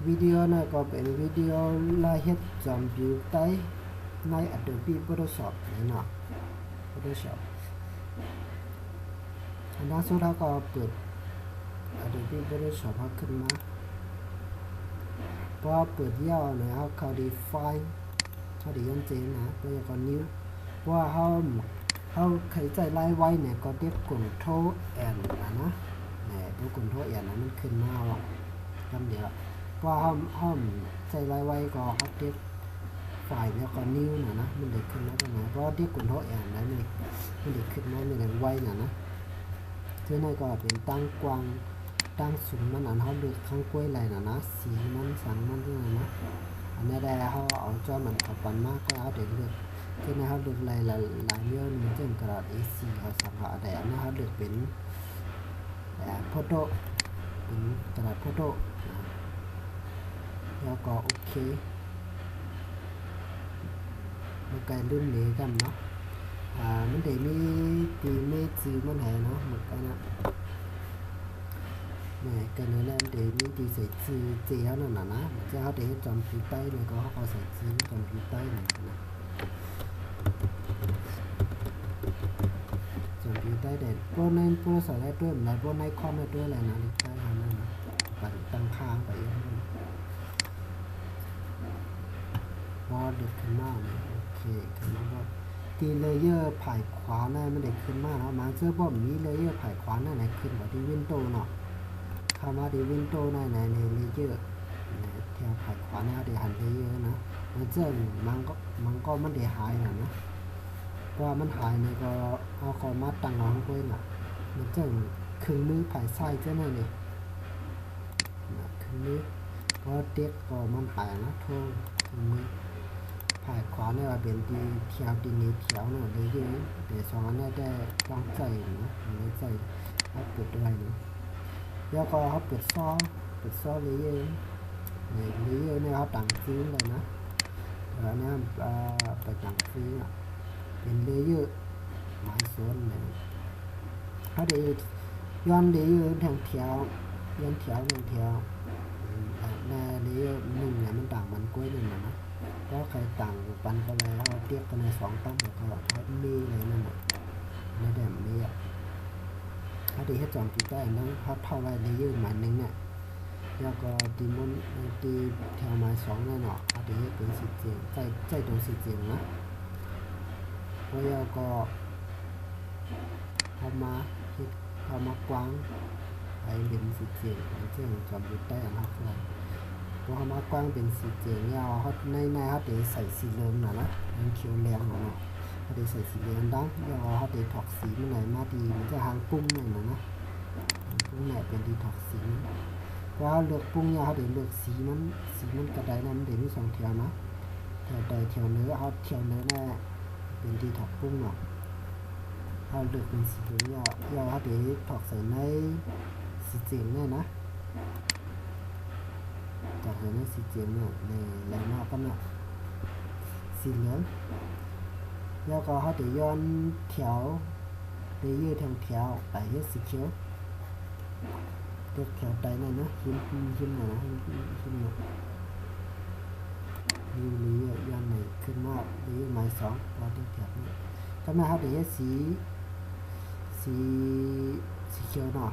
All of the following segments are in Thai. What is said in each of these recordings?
วิดีโอนะก็เป็นวิดีโอลายเฮ็ดจอมผิวใต้ใน Adobe Photoshop นี่เนาะ Photoshop อันนั้นสุดท้ายก็เปิด Adobe Photoshop เขาขึ้นมาพอเปิดย่อเนี่ยเขาดีไฟล์เขาดีย้อนเจนนะตัวอย่างก็นิ้วว่าเขาเคยใจไล่ไว้เนี่ยก็เรียกกลุ่มโทแอนนะเนี่ยตัวกลุ่มโทแอนนะมันขึ้นมาว่าจำเดี๋ยวว่าห้องใจไล่ไว้ก็เขาเรียกไฟล์แล้วก็นิ้วนะมันเด็กขึ้นมาตรงไหนเพราะเรียกกลุ่มโทแอนนะนี่มันเด็กขึ้นมาในแรงไว้นะเจ้าหน้าก็เป็นตั้งกว้างตั้งสูงมันอันเขาเลือกข้างกล้วยอะไรนะสีมันสังมันด้วยนะอันนี้ได้เขาเอาจอมันขับปันมากก็เอาเด็กเลือกที่นี่เขาเลือกลายเยอะมันจะเป็นกระดาษ A4 เขาสั่งเขาแต่อันนี้เขาเลือกเป็นโฟโต้เป็นกระดาษโฟโต้แล้วก็โอเคมันกลายรุ่นนี้กันเนาะมันได้มีตีเมจีมันแห่เนาะเหมือนกันนะnày cái này là để mình đi sẽ chỉ nó là nó cho họ để trong phía tay này có họ sẽ chỉ trong phía tay này trong phía tay để pro này pro sẽ lại đuôi lại pro này con này đuôi lại nó đi tay hàng này và tăng khang vậyพอเด็กขึ้นมาโอเคขึ้นมาว่าที่เลเยอร์ผ่ายขวาเนี่ยมันเด็กขึ้นมาเนาะมันเสื้อบ่มีเลเยอร์ผ่ายขวาเนี่ยไหนขึ้นกว่าที่วินโดว์เนาะเข้ามาที่วินโดว์ในเลเยอร์แถวผ่ายขวาเนี่ยเดี๋ยวหันเลเยอร์นะมันเจอมันก็มันเดี๋ยวหายนะเพราะมันหายเนี่ยก็เอาคอมาตั้งน้องไว้น่ะมันเจอครึ่งมือผ่ายซ้ายเจ้าเนี่ยเลยครึ่งมือเพราะเด็กก็มันหายนะโทษครึ่งมือผ่ายขวาเนี่ยเป็นที่เที่ยวที่นี้เที่ยวเนี่ยเลเยอร์เดี๋ยวสองอันนี้ได้ลองใจนะไม่ใจเขาเปิดด้วยนะแล้วก็เขาเปิดซ้อเลเยอร์เนี่ยเขาตั้งซื้อเลยนะแล้วเนี่ยไปตั้งซื้อเป็นเลเยอร์หมายส่วนเนี่ยเขาได้ย้อนเลเยอร์ทางแถวย้อนแถวในเลเยอร์หนึ่งเนี่ยมันต่างมันกล้วยหนึ่งนะก็ใครต่างปันก็แล้วเทียบกันในสองตั้งแล้วก็เขามีอะไรนั่นน่ะไม่ได้มีอ่ะเขาได้ให้จอมตีได้นั้นเขาเท่าไรเลเยอร์หมายหนึ่งเนี่ยแล้วก็ตีมันตีแถวหมายสองนั่นเนาะเขาได้ให้เป็นสีเจียงใจตัวสีเจียงนะแล้วก็เขามากว้างไปเป็นสีเจียงเจียงจอมตีได้นะครับพอเขามากว้างเป็นสีเจียงยาวเขาในเขาได้ใส่สีเหลืองนะมันเขียวแรงนะเขาได้ใส่สีเหลืองดังยาวเขาได้ถอกสีมันไหนมาดีมันจะหางปุ้งหน่อยนะปุ้งไหนเป็นดีถอกสีว่าเลือกปุ้งยาวเขาได้เลือกสีมันกระไดนั้นเดี๋ยวมีสองแถวนะแถวใดแถวเนื้อเขาแถวเนื้อแน่เป็นดีถอกปุ้งเนาะเขาเลือกเป็นสีเหลืองยาวเขาได้ถอกใส่ในสีเจียงแน่นะจากเห็นในสีเจียงเนี่ยในแรงมากก็เนี่ยสีเหลืองแล้วก็เขาจะย้อนแถวเลเยอร์ทางแถวไปเฮ็ดสีเขียวเลือกแถวใดนั่นนะหินหน่อยนะหินหน่อยนี่เลเยอร์ย้อนไหนขึ้นมาเลเยอร์หมายสองเราเลือกแถวนี้ก็มาเขาจะเฮ็ดสีเขียวเนาะ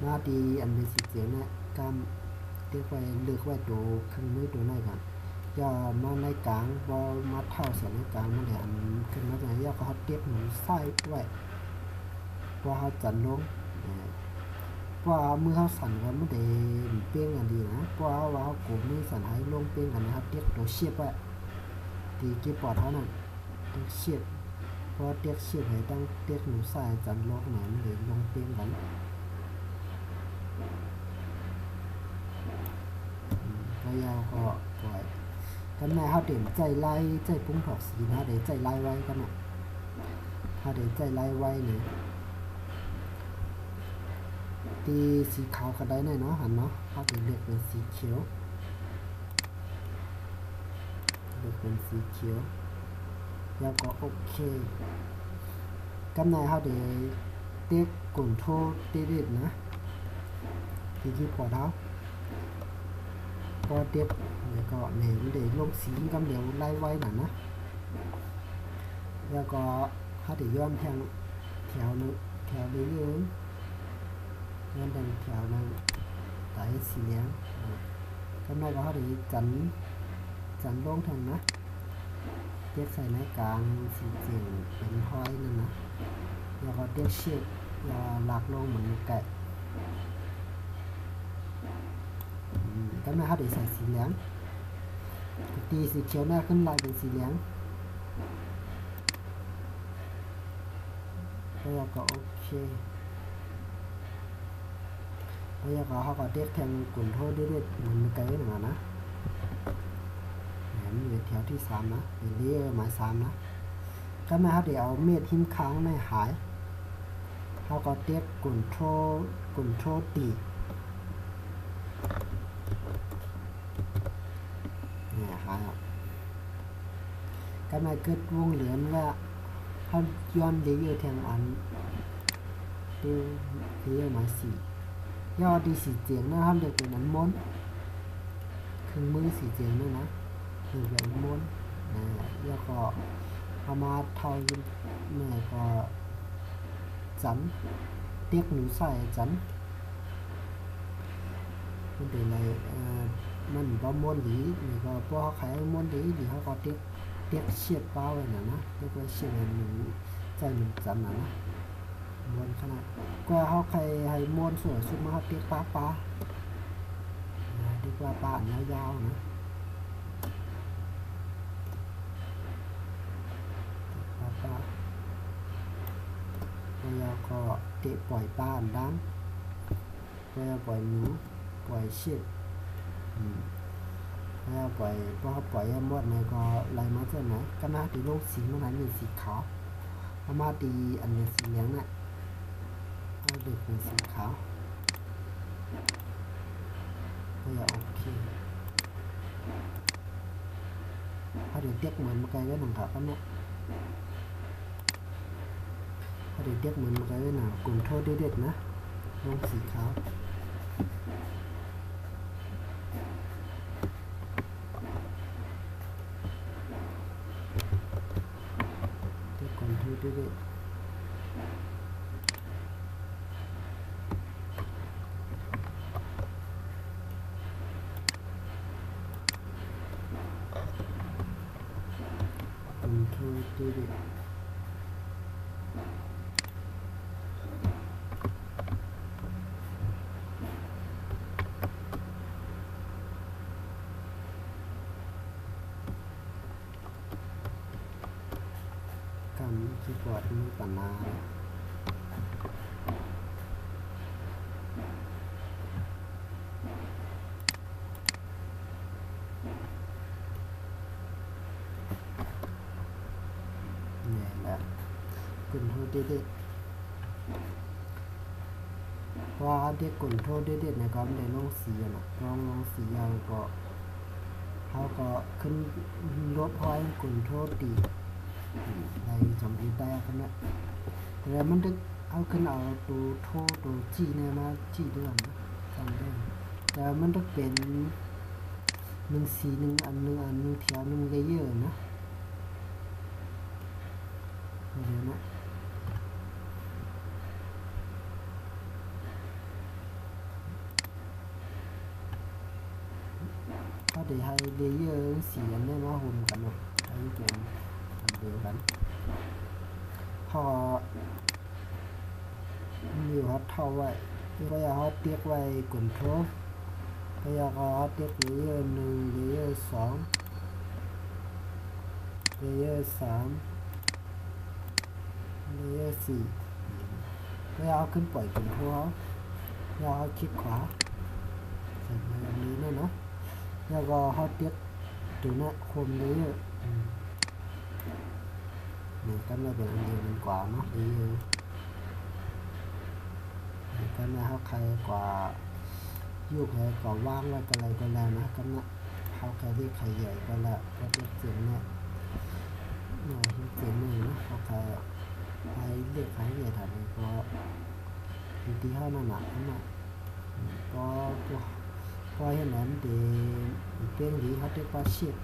มาดีอันเป็นสีเขียวเนี่ยกล้ามเลือกไว้ตัวครึ่งมือตัวไหนกันอย่ามาในกลางบอมาเท่าเสียในกลางมันเดี๋ยวขึ้นมาจากย่อเขาเทียบหนูไส้ด้วยว่าเขาจันลงว่ามือเขาสั่นก็ไม่ได้เปี้ยงกันดีนะว่าเขาโกมือสั่นให้ลงเปี้ยงกันนะครับเทียบตัวเชียบไว้ตีกีปอดเท่านั้นเชียบเพราะเทียบเชียบให้ตั้งเทียบหนูไส้จันลงหน่อยมันเลยลงเปี้ยงกันยาวก็ปล่อยกันแม่เขาเด่นใจไล่ใจปุ้งถอกสีนะเดี๋ยวใจไล่ไว้กันอ่ะถ้าเดี๋ยวใจไล่ไว้เนี่ยตีสีขาวก็ได้เนาะหันเนาะเขาเดี๋ยวเลือกเป็นสีเขียวแล้วก็โอเคกันแม่เขาเดี๋ยวเรียกกลุ่มโทษติดนะที่พอเท้า ก็เด็บแล้วก็เนี่ยมันได้ลงสีกำเดียวไล่ไว้หน่อยนะแล้วก็เขาได้ย้อนแทงแถวนึงแถวนี้เยอะย้อนแทงแถวนึงไต่สีเหลืองก็ไม่ก็เขาได้จันลงแทงนะเด็กใส่ในกลางสีเจียงเป็นห้อยนั่นนะแล้วก็เด็กเชือกหลักลงเหมือนไก่ก็ไม่เขาได้ใส่สีเหลืองตีสีเขียวหน้าขึ้นลายเป็นสีเหลืองแล้วก็โอเคแล้วก็เขาก็เด็กแทงกลุ่นโทษด้วยเหมือนไก่หนึ่งนะนี่เป็นแถวที่3นะเป็นเลเยอร์หมาย3นะก็ไม่เขาได้เอาเม็ดหิมค้างในหายเขาก็เด็กกลุ่นโทษตีหายก็มาเกิดวงเหลืองว่าเขาย้อนเลเยอร์แทงอันดูเลเยอร์หมาย4ยอดดีสีเจียงนะเขาเด็กเป็นอันม้วนครึ่งมือสีเจียงด้วยนะคือแบบม้วนแล้วก็เอามาเท่าเนี่ยก็จันเตียกหนูใส่จันมันเป็นอะไรมันก็ม้วนดีนี่ก็พอเขาขายม้วนดีดีเขาก็เตียกเชียบเป้าเลยนะเรียกว่าเชียบหนูใจหนูจันนะม้วนขนาดกว่าเขาใครให้ม้วนสวยสุดมาเตียกป้าดีกว่าป้ายาวๆนะป้าแล้วก็เตะปล่อยป้าดังแล้วปล่อยหนูปล่อยเชียบแล้วปล่อยพอปล่อยมดเนี่ยก็ไล่มาเท่าไหร่ก็มาตีโลกสีมันเป็นสีขาวเอามาตีอันนี้สีเหลืองน่ะเอาเด็กเป็นสีขาวก็อย่าโอเคเขาเด็กเด็กเหมือนมาไกลไว้หนังขาวก็เนี่ยเขาเด็กเด็กเหมือนมาไกลไว้หนังกลุ่มโทษเด็ดๆนะลงสีขาวด้วยคีย์บอร์ดมีปัญหาเนี่ยแหละกุ่นโทษเด็ดเพราะเด็กกุ่นโทษเด็ดเนี่ยก็ไม่ได้ลงสีนะลงสียาวก็เขาก็ขึ้นลบห้อยกุ่นโทษดีในจำเป็นได้กันนะแต่มันจะเอาขึ้นเอาตัวจีเนี่ยมาจีด้วยนะจำได้แต่มันจะเป็น1 สี1 อัน1 แถว1เลเยอร์นะเดี๋ยวนะก็ได้ให้เลเยอร์สีอันนี้มาหุ่มกันนะให้เป็นอันเดียวกันพอมีฮอตเท่าไว้ก็อยากฮอตเตียกไว้กลุ่มโทษก็อยากฮอตเตียกเลเยอร์1เลเยอร์2เลเยอร์3เลเยอร์4ก็อยากเอาขึ้นปล่อยกลุ่มโทษอยากเอาคลิกขวาใส่แบบนี้นะเนาะแล้วก็ฮอตเตียกตัวนี้คมเลเยอร์นี่ก็ไม่เป็นอันเดียวกันกว่าเนาะเลเยอร์ก็ไม่เขาใครกว่ายุคใครกว่าว่างไว้ก็อะไรก็แล้วนะก็นะเขาใครที่ใครใหญ่ก็แล้วก็เรียกเสียงเนี่ยหน่อยเสียงหนึ่งนะเขาใครเรียกใครใหญ่ถ่ายก็อยู่ที่ห้านั่นแหละนั่นแหละก็พ พอเห็นนั้นดีเปลี่ยนดีเขาเรียกว่าชิป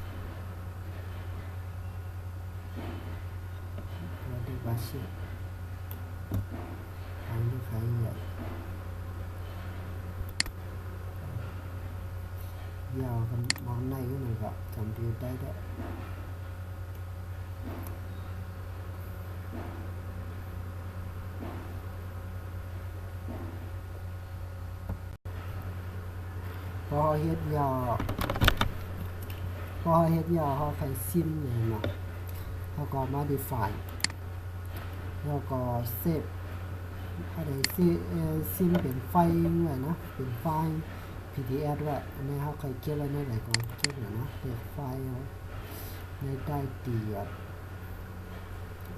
เขาเรียกว่าชิปอันนี้ใครใหญ่ยาวกันมองในก็หนึ่งก็จำดีได้ด้วยพอเฮ็ดยาวเขาใครซิมเนี่ยนะเขาก็มา define แล้วก็เซฟอะไรซิมเป็นไฟด้วยนะเป็นไฟล์ PDF ด้วยอันนี้เขาเคยเก็บไว้ในไหนก็เก็บหน่อยนะเป็นไฟล์ในได้ตี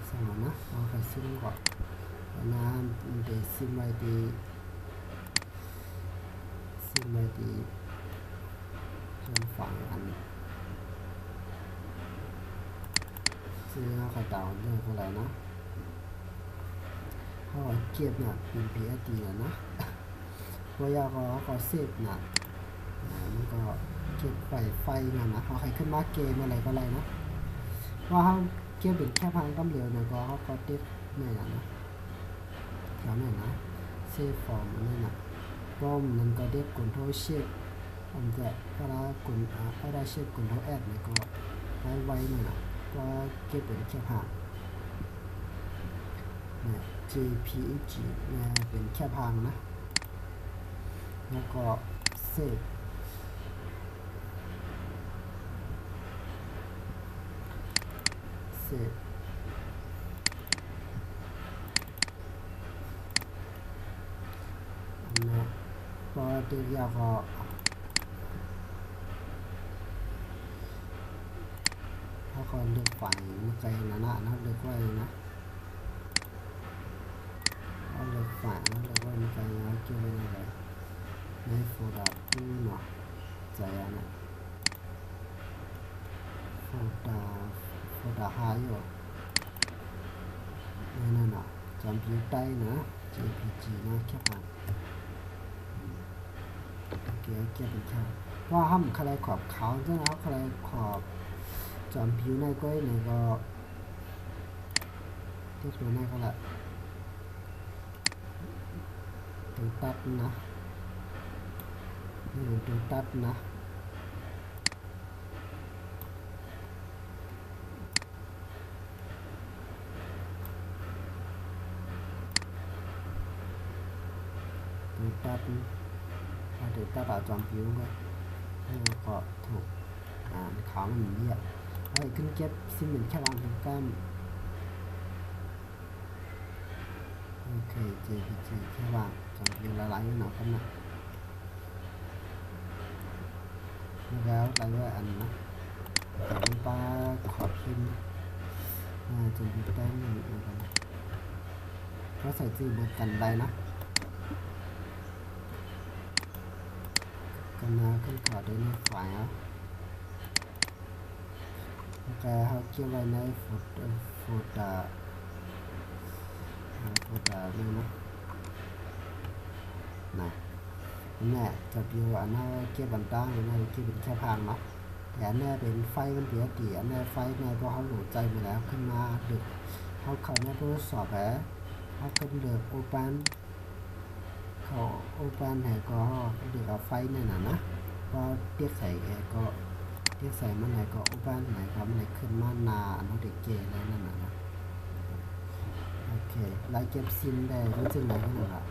สมมตินะเราเคยซิมก่อนนะเดี๋ยวซิมไว้ดีเพิ่มฝั่งอันซึ่งเขาดาวน์เรื่องอะไรนะเขาเก็บเนี่ยเป็น PSD นะพอยาก็เซฟนะมันก็เก็บไฟนะเขาใครขึ้นมาเกมอะไรก็อะไรนะว่าเขาเก็บเป็นแค่พังกำเหลวเนี่ยก็เขาก็เด็ดเนี่ยนะแถวเนี่ยนะเซฟฟอร์มนี่นะป้อมนั่นก็เด็ดกดโทรเชฟอันจะพอได้เชฟกดโทรแอดเนี่ยก็ไว้เนี่ยนะก็เก็บเป็นแค่พังเนี่ย JPEG เนี่ยเป็นแค่พังนะแล้วก็เซฟนะพอเดียวก็ถ้าคนเลือกฝ่ายมันใจนะเลือกไว้นะเอาเลือกฝ่ายนะเลือกไว้มันใจนะเกี่ยวกับอะไรในโฟลเดอร์ตู้เนาะใจนะโฟลเดอร์หายอยู่นั่นน่ะจำพิวได้นะ JPG นะแค่ผ่านโอเคเก็บเป็นแค่ว่าห้ามใครขอบเขาใช่ไหมครับใครขอบจำผิวในก้อยเนี่ยก็เทียบตัวในก็ละตัวตัดนะนี่เป็นตัวตัดนะตัวตัดเอาจำผิวก็ให้ก็ถูกขาวมันเยอะให้ขึ้นเก็บซิมเป็นแค่วางเป็นก้ามโอเค JPG แค่วางจำผิวละลายหน่อยกันนะแล้วอะไรว่าอันนะแต่ป้าขอพิมพ์จนพิมพ์ได้หนึ่งกันก็ใส่ชื่อเบอร์กันได้นะกันนะขึ้นขอได้ในฝ่ายแล้วแต่เขาเกี่ยวไว้ในโฟลเดอร์นี่นะเนี่ยจะพิวอันนั้นเกี่ยวบันตั้งอันนั้นเกี่ยวเป็นแค่พังเนาะแต่อันนี้เป็นไฟมันเปียกอันนี้ไฟเนี่ยพอเขาหลุดใจมาแล้วขึ้นมาดึกเขาในทดสอบแล้วเขาขึ้นเดือดโอปันเขาโอปันให้ก็เดือดเอาไฟเนี่ยนะก็เรียกใส่มันไหนก็โอปันไหนครับไหนขึ้นมานาอันเด็กเกย์แล้วนั่นนะโอเคไล่เก็บซิมได้รู้สึกไหนกันหรอ